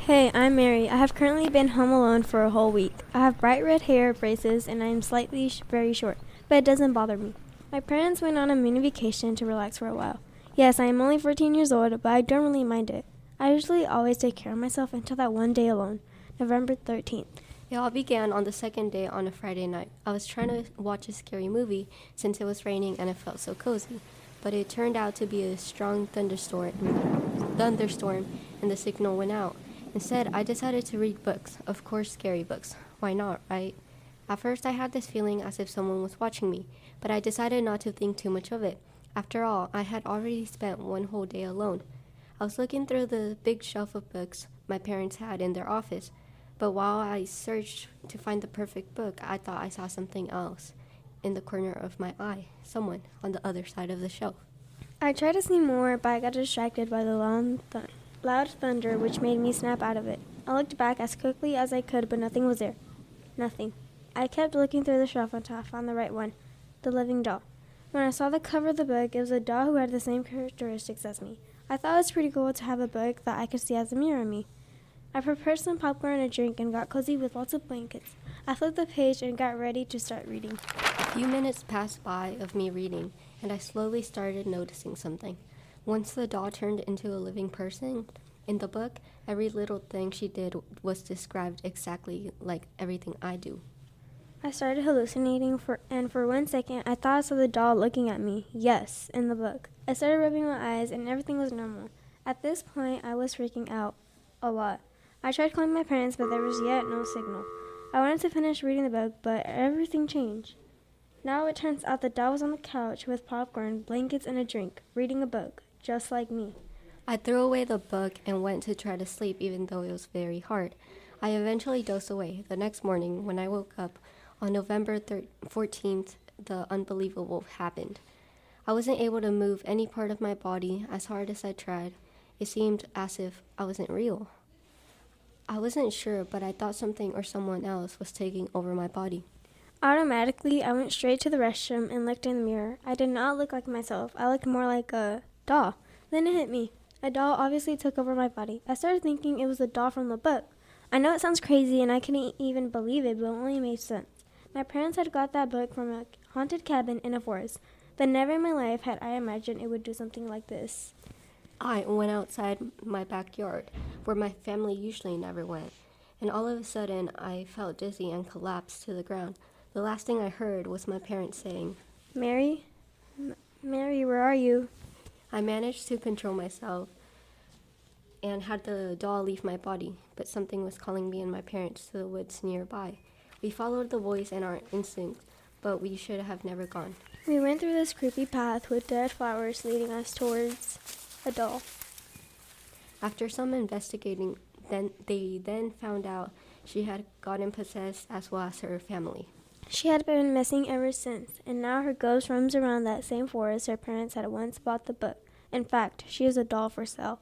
Hey, I'm Mary. I have currently been home alone for a whole week. I have bright red hair, braces, and I am slightly very short, but it doesn't bother me. My parents went on a mini vacation to relax for a while. Yes, I am only 14 years old, but I don't really mind it. I usually always take care of myself until that one day alone, November 13th. It all began on the second day on a Friday night. I was trying to watch a scary movie since it was raining and it felt so cozy, but it turned out to be a strong thunderstorm and the signal went out. Instead, I decided to read books, of course scary books. Why not, right? At first I had this feeling as if someone was watching me, but I decided not to think too much of it. After all, I had already spent one whole day alone. I was looking through the big shelf of books my parents had in their office, but while I searched to find the perfect book, I thought I saw something else in the corner of my eye, someone on the other side of the shelf. I tried to see more, but I got distracted by the loud thunder, which made me snap out of it. I looked back as quickly as I could, but nothing was there. Nothing. I kept looking through the shelf until I found the right one, the living doll. When I saw the cover of the book, it was a doll who had the same characteristics as me. I thought it was pretty cool to have a book that I could see as a mirror of me. I prepared some popcorn and a drink and got cozy with lots of blankets. I flipped the page and got ready to start reading. A few minutes passed by of me reading, and I slowly started noticing something. Once the doll turned into a living person in the book, every little thing she did was described exactly like everything I do. I started hallucinating, and for 1 second, I thought I saw the doll looking at me. Yes, in the book. I started rubbing my eyes, and everything was normal. At this point, I was freaking out a lot. I tried calling my parents, but there was yet no signal. I wanted to finish reading the book, but everything changed. Now it turns out the doll was on the couch with popcorn, blankets, and a drink, reading a book, just like me. I threw away the book and went to try to sleep even though it was very hard. I eventually dozed away. The next morning, when I woke up on November 14th, the unbelievable happened. I wasn't able to move any part of my body as hard as I tried. It seemed as if I wasn't real. I wasn't sure, but I thought something or someone else was taking over my body. Automatically, I went straight to the restroom and looked in the mirror. I did not look like myself. I looked more like a doll. Then it hit me. A doll obviously took over my body. I started thinking it was the doll from the book. I know it sounds crazy and I couldn't even believe it, but it only made sense. My parents had got that book from a haunted cabin in a forest, but never in my life had I imagined it would do something like this. I went outside my backyard, where my family usually never went, and all of a sudden I felt dizzy and collapsed to the ground. The last thing I heard was my parents saying, Mary? Mary, where are you? I managed to control myself and had the doll leave my body, but something was calling me and my parents to the woods nearby. We followed the voice and our instincts, but we should have never gone. We went through this creepy path with dead flowers leading us towards a doll. After some investigating, they found out she had gotten possessed as well as her family. She had been missing ever since, and now her ghost roams around that same forest her parents had once bought the book. In fact, she is a doll for sale.